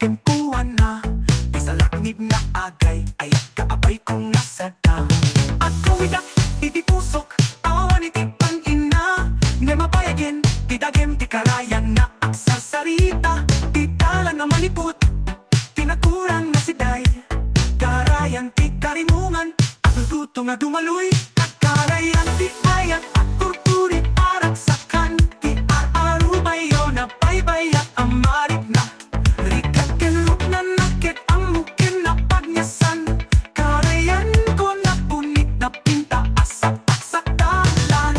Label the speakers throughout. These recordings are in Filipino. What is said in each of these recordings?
Speaker 1: tempuan na di sa laknib na agay ay kaabay kong nasada. At kuwidak itipusok awan itipan ina nga mapayagin di dagem di karayan na sa sarita di tala nga malipot tinakurang na siday karayan ti karimungan at luto nga dumaloy at karayan ti ayat at turturi parang sakan ti arubayo na baybay at amarik na rikat kenruk na nakit ang mukin na pagnyasan karayan ko na punit na pinta asap at sakdalan.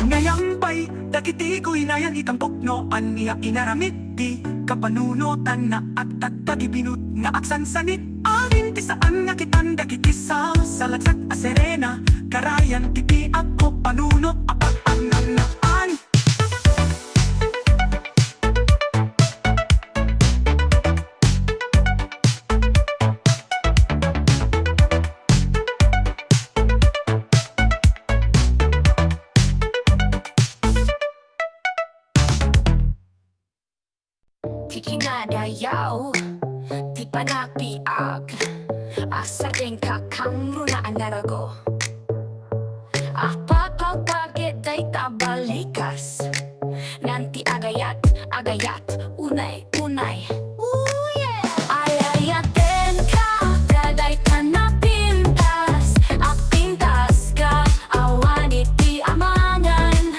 Speaker 1: Ngayampay, dagitikoy na yan itang puknoan niya inaramit di kapanunutan na at tagibinut nga aksansanit amin ti saan nga kitan dagitisa sa lagsak aserena karayan tipi ako panunot apat ang nanaan.
Speaker 2: Di kinadayaw, di panagbiag asa din kakang na anarago papagpagit ay tabalikas nanti agayat, agayat, unay, unay. Ooh yeah! Ayayaten ka, daday ka na pintas at pintas ka, awan iti amangan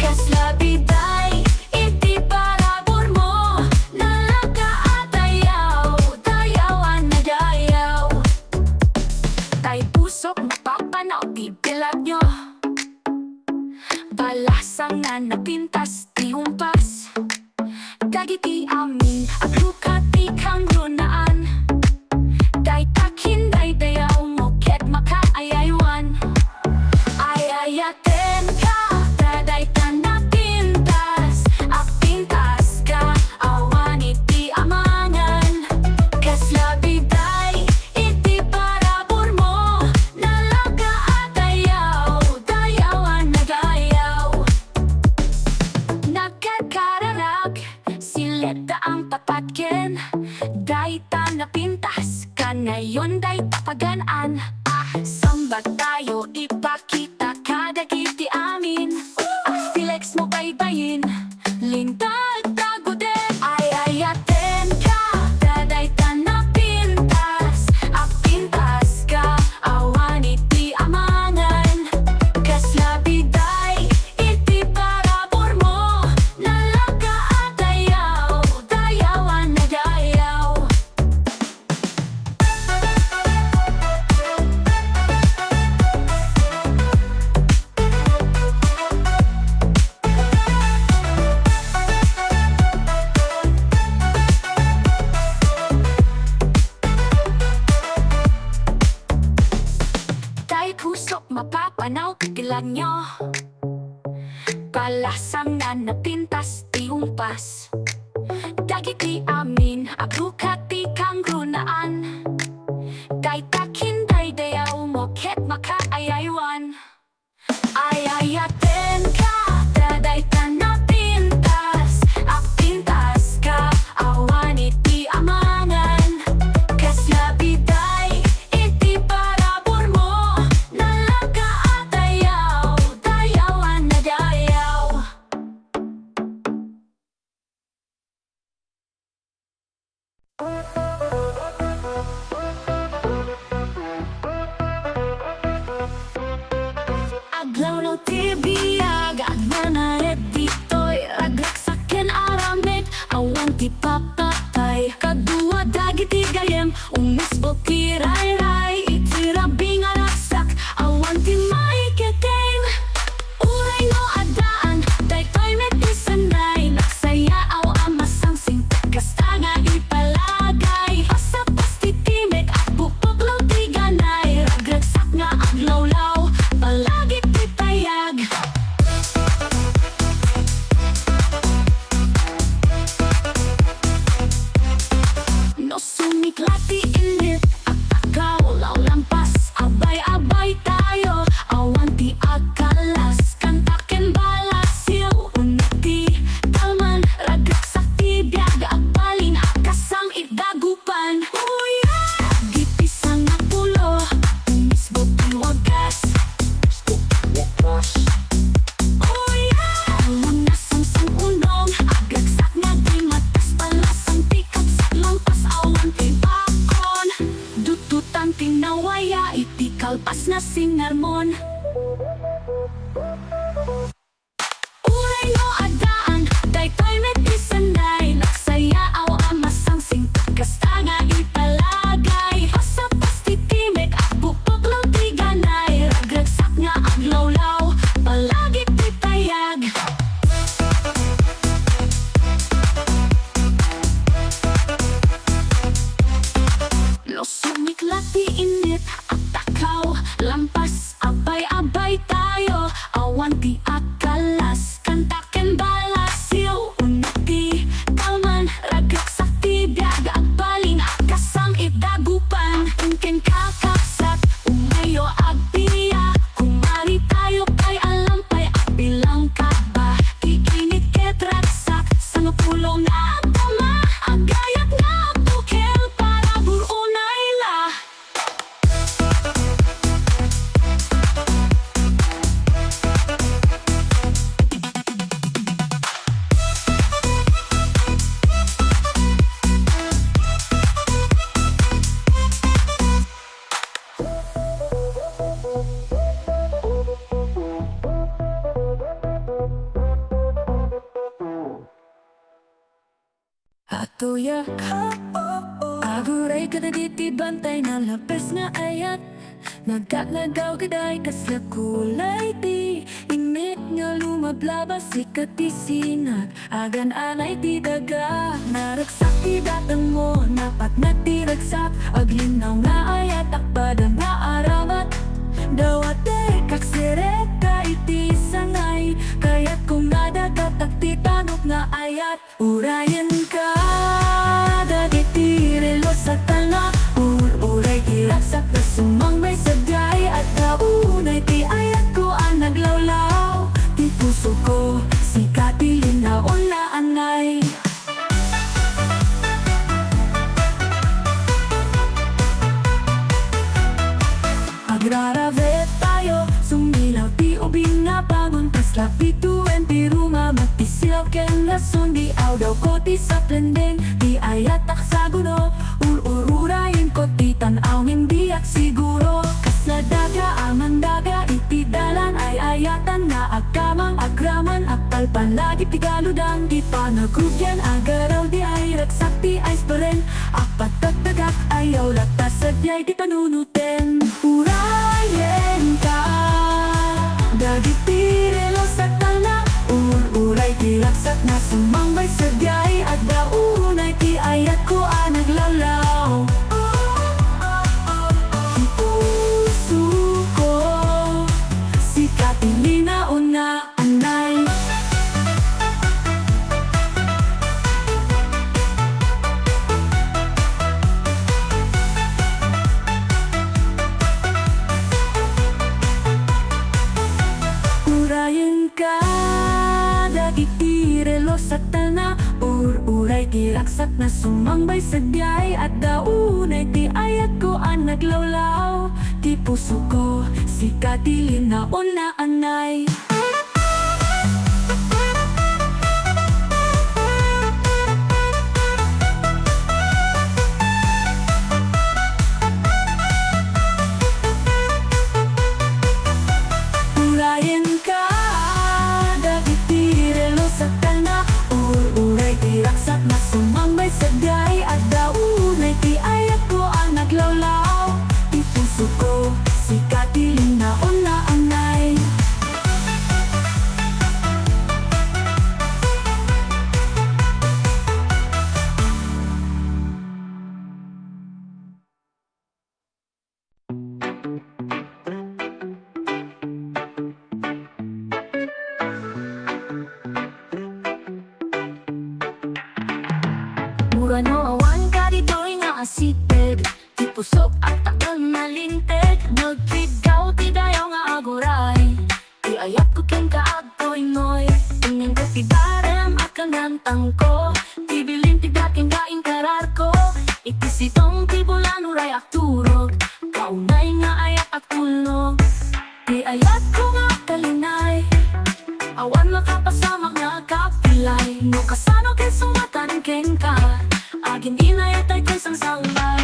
Speaker 2: kasla biday, iti parabor mo nalaga at dayaw, dayawan na dayaw tay pusok mapapanaw di bilag nyo balasang nga napintas di humpas dagiti amin at lukati kang runaan day takin day dayaw mo ket makaayaywan ayayaten ka daday ka na pintas at pintas ka awan iti amangan kasla biday iti parabor mo nalaga at dayaw dayawan na dayaw nagkakararag sileta ang papatken day ta napintas ka ngayon day tapaganaan sambat tayo ipakita kadagiti amin Felix mo baybayin lintag tago din ayayaten ka daday ta napintas at pintas ka awan iti amangan kasla biday iti parabor mo nalaga at dayaw dayawan na dayaw. Tay pusok mapapanaw kilan nyo palasang na napintas ti humpas dagiti amin agrukati kang runaan day takin day dayaw mo ket makaayaywan ayayaten ka daday ka napintas at pintas ka awan iti amangan kasla biday iti parabor mo nalaga at dayaw dayawan na dayaw. panahon. Uray no adaan, daytoy met isanay, nagsaya aw amasang singkat kasta nga ipalagay. Pasapas titimek at bupok law tiganay, ragragsak nga aglawlaw, palagi titayag. Losumik lati init at takaw, lampas abay-abay tayo, awan ti akalas, kantaken balasiw, unati kalman, ragaksak ti biag, at baling akasang idagupan, ungken kakapsat, umayo agbiya, kumari tayo kay alampay, at bilang kaba, ikinit ket ragsak, sa napulong na tama, agayat na bukel para burunay la. Atuya ka, aguray ka na diti bantay na lapes nga ayat, nagkatlagaw kaday kasla kulay ti, init nga lumablabas sikat ti sinag, agan anay ti daga, naragsak ti datang mo, napat na ti ragsak, aglinaw nga ayat akbada nga aramat, dawate kakseret ka iti sangay, kaya't kung nadagatak ti tanok nga ayat, urayan ka dagiti relo sa tala, uray kiragsak na sumang may sagay, at daunay ti ayat ko ang naglawlaw, ti puso ko sikati linaon na anay. Agrarave tayo, sumilaw ti ubing nga bangon, pasla pituen ti rumamat ti silaw ken lason, di aw daw ko ti saplendeng, di ayat aksaguno, ururayin ko ti tanaw hindi ak siguro, kasla daga amang daga iti dalan ay ayatan nga agkamang agraman, akpalpan lagi ti galudang, di pa nagrugyan agaraw di ay ragsak ti ice baren, akpat tagdagak ayaw latas sadyay di panunuten. Urayen ka dagiti relo sa tala, uray ti ragsak na sumambay sadyay, at daunay ti ayat ko ang naglalaw. Ti puso ko sikati linaon na anay. Urayan ka dagiti relo sa tala, uray ti ragsak na sumangbay sadyay, at daunay ti ayat ko ang naglawlaw, ti puso ko sikati linaon na anay. Urayan ka dagiti relo sa tala, uray ti ragsak na sumangbay sadyay, at daunay ti ayat ko ang naglawlaw, ti puso ko sikati linaon na anay. Murano awan ka dito'y nga asiped, ti pusok at takal na linted, nagpigaw ti dayaw nga aguray, ti ayat ko ken kaagtoy noy, tingin ko ti darem at kanantang ko, ti bilin ti dating gaing karar ko, iti sitong ti bulan uray ak turog, kaunay nga ayat ak tulnog, ti ayat ko nga kalinay, awan makapasamak nga kapilay, no kasano ken sumatan ken ka, agin inayatay ko isang sambay.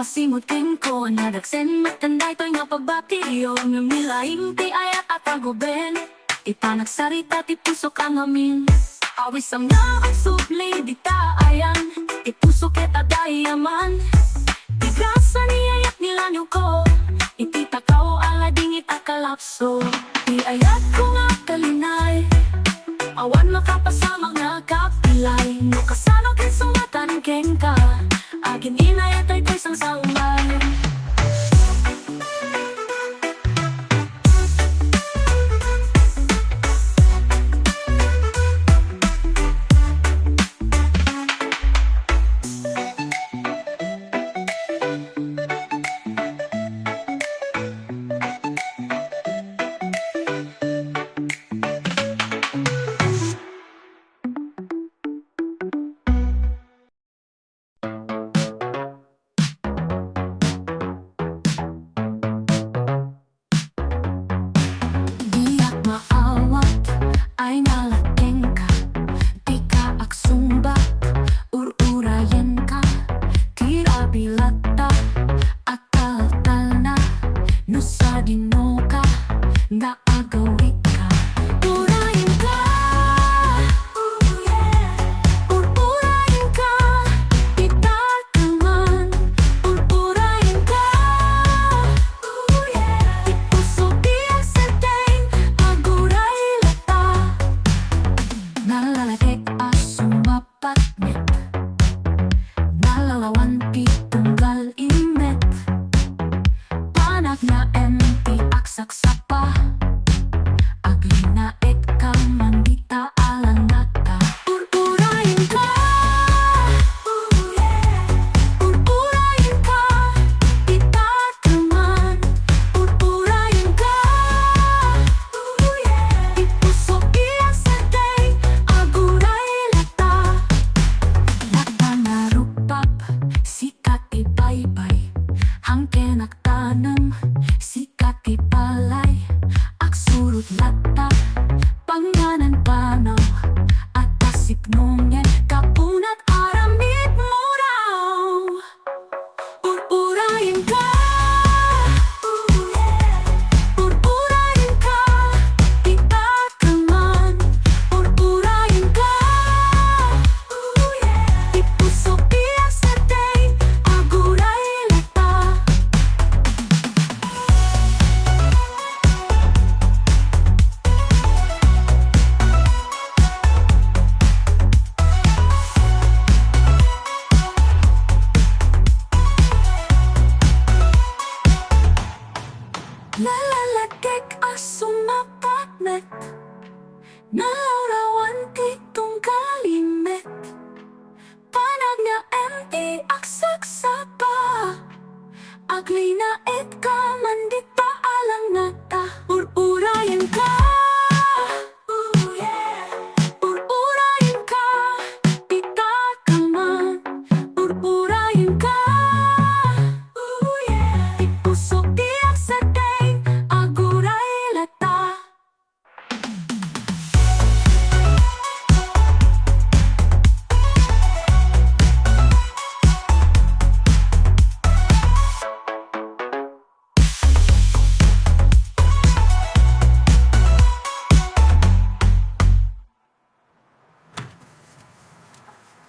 Speaker 2: masimuteng ko nadagsen matanday to'y nga pagbatiyo ng nilaing ti ayat at agoben ipanagsarita ti puso kang amin awis ang nga ang supli di taayan ti puso kita dayaman ti grasa ni ayat nilanyo ko iti takaw alading itakalapso ti ayat ko nga kalinay awan makapasamang nakapilay no kasano kin sumatan ken ka akin inayat ay ko'y sang saumay Diyak maawat ay nalaking ka di ka aksumba ururayan ka tirabilata at taltal na no sa dino ka nga agawik ka urayin ka ururayin ka itakaman ururayin ka ipuso biyak sa day aguray lata nalalagay sumapat net nalalawan pitunggal imet panag na empty aksak sapa agli na ka mandita alanata ururayin ka ururayin ka itakaman ururayin ka ipuso biyak sa day aguray lata lata na rupap sikat ibaybay hangke nagtanam sikat ipalay aksurot lata panganan panaw at kasiknongen kapunat aramid mo raw ururayin ka ururayin ka itakaman ururayin ka ipuso biyak sa day aguray lata nalalagay sumapatmet nalarawan titong kalimet panag na empty aksak sapa agli na ka mandit pa alang nata ururayin ka ururayin ka itakaman ururayin ka ipuso biyak sa day aguray lata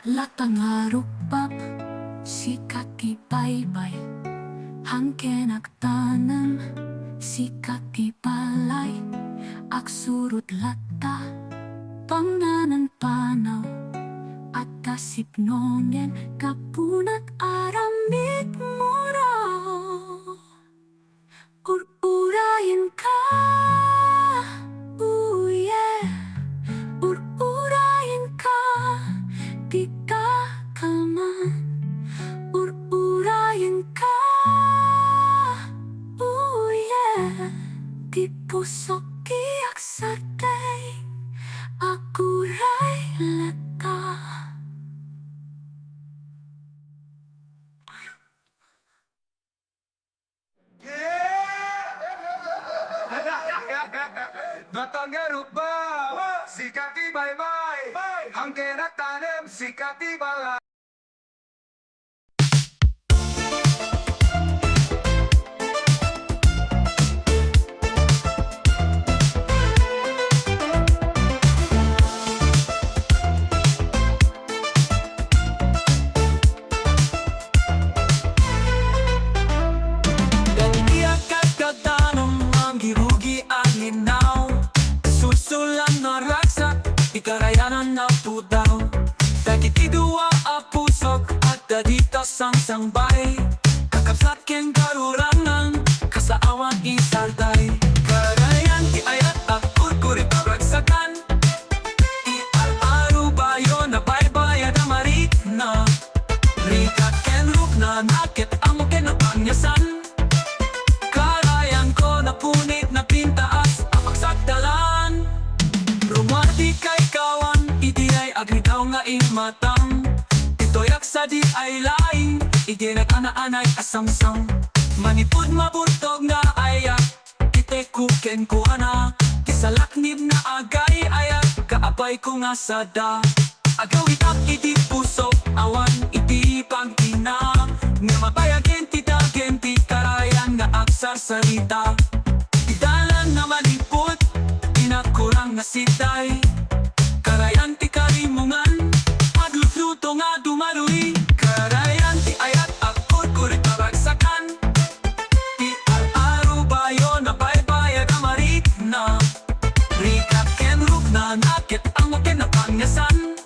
Speaker 2: lata nga rupap sikat ibaybay hangke nagtanam sikat ipalay aksurot lata panganan panaw at kasipnongen kapunat aramid mo raw ururayin ka ururayin ka di ka kaman ururayin ka di puso kiyak sa day aguray lata
Speaker 1: Natangarap ba? Sikat ibay-bay hangke nagtanim sikat ibala sangbay kakapsat ken karurangan kasaawan isarday karayan ti ayat akut kurit ragsakan i-al-aro bayo na baybaya na marit na rikat ken ruk na nakit ang ken napangyasan karayan ko na punit na pintaas apagsak dalan rumati kay kawan iti ay agritaw nga imatang itoyak sa di ay laing iti nag-ana-anay asamsam manipud mabutog nga ayak ite kuken kuana kisalaknib na agay ayak kaapay ko nga sada agawit ak iti puso awan iti pagtina nga mabayagin ti dagen ti karayan nga aksar sarita idalan na malipot inakurang nga sitay karayan ti karimungan magluto nga dumaruy karayan ti ayat akot kurit maragsakan ti al-aro bayo na baybaya na marit na rikat ken ruk na nakit ang ken napangyasan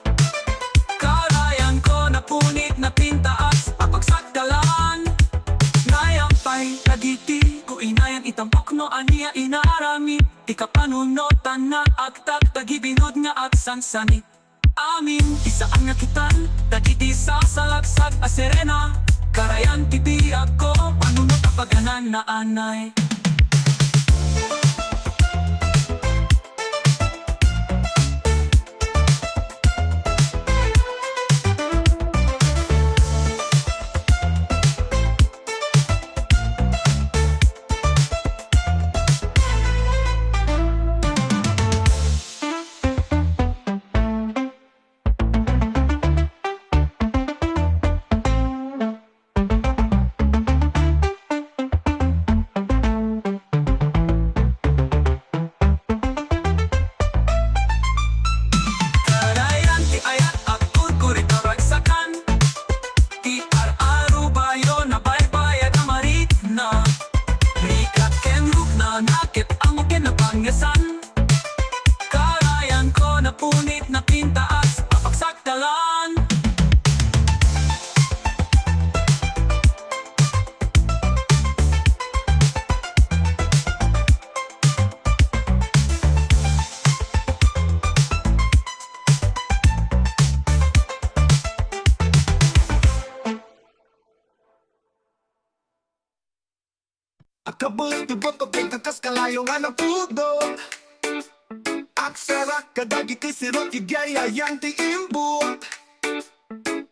Speaker 1: karayan ko na punit na pintaas apagsak dalan ngayampay nagiti ko inayan itampok no aniya inaarami ti kapanunotan na agtak tagibinod nga agsansanit amin isaan nga kitan dagiti sa salagsag a serena karayan tibi ako panunot apaganan na anay nakit ang ken napangyasan karayan ko na punit na pintaas apagsak dalan
Speaker 3: Akabot tibot o pagkakas kalayo nga ng pudo Aksarak kadagi kisirot igaya yang tiimbot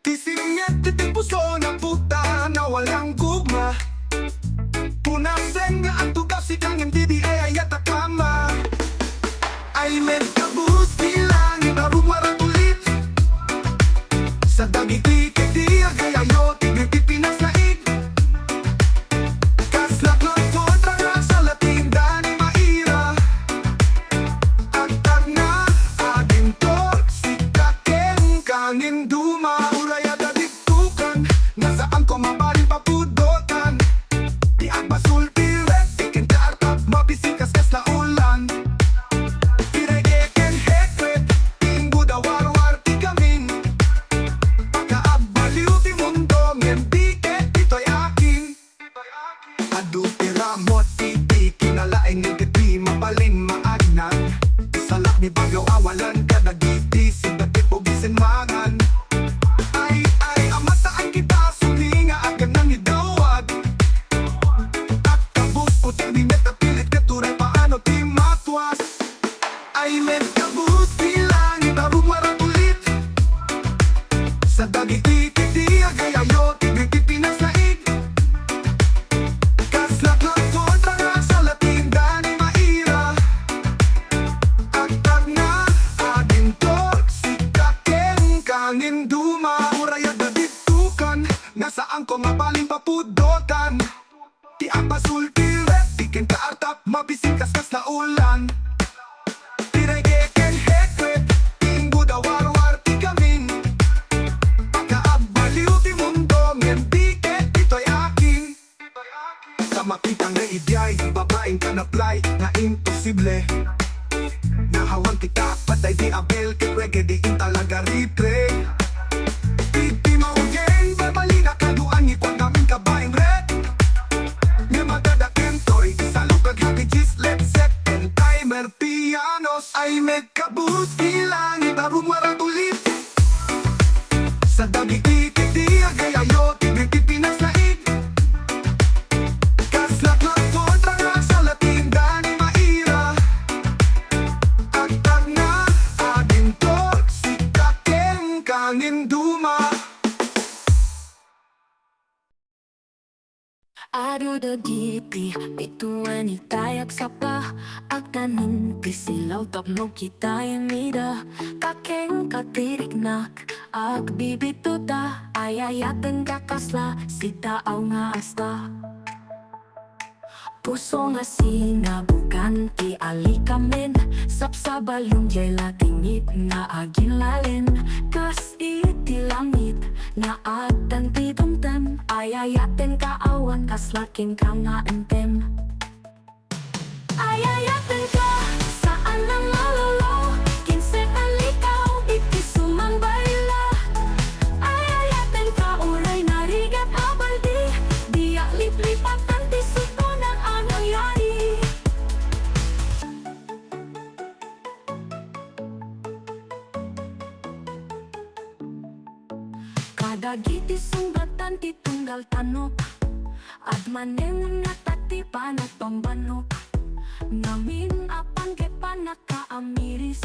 Speaker 3: Tisinget titing puso na puta na walang gugma Punaseng nga ang tugaw si kang hindi di ayat akama Ay med kabus bilang ibarong waratulit Sa dagiti kiti agayayo tigiti pinas na ig Makitang na ibiyay, babaeng kanaplay na imposible Nahawang kita, patay di abel, kikwege di in talaga ritre Titi maugeng, babali na kaduan
Speaker 2: Arudo dipi, bituan itayak sapa Agtanin pisilaw tapno kita imida Kakeng katirik nak, agbibituta Ayayaten kakasla, sitaaw nga asta Puso nga sinabukan, ti alikamen Sapsabalong jay latingit na aginlalin Kas iti langit, na agtan titumtem Ayayaten kaawan, kas laking ka nga entem Ayayaten ka, saan ang malolo Kinse alikaw, iti sumang bayla Ayayaten ka, uray narigat abaldi Diyak liplipat ang tisuto ng anong yari Kadagiti sunggatan ti tunggal tanok At maneng nga tati panat pambanok Ngamin apang kepa nakaamiris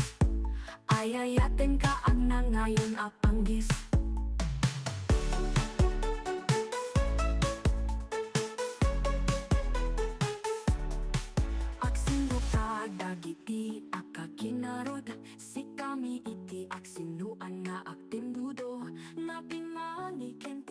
Speaker 2: Ayayaten ka ang nangayon apanggis Aksindo ka dagiti akakinarod Si kami iti aksinuan nga aktindudo Napimaniken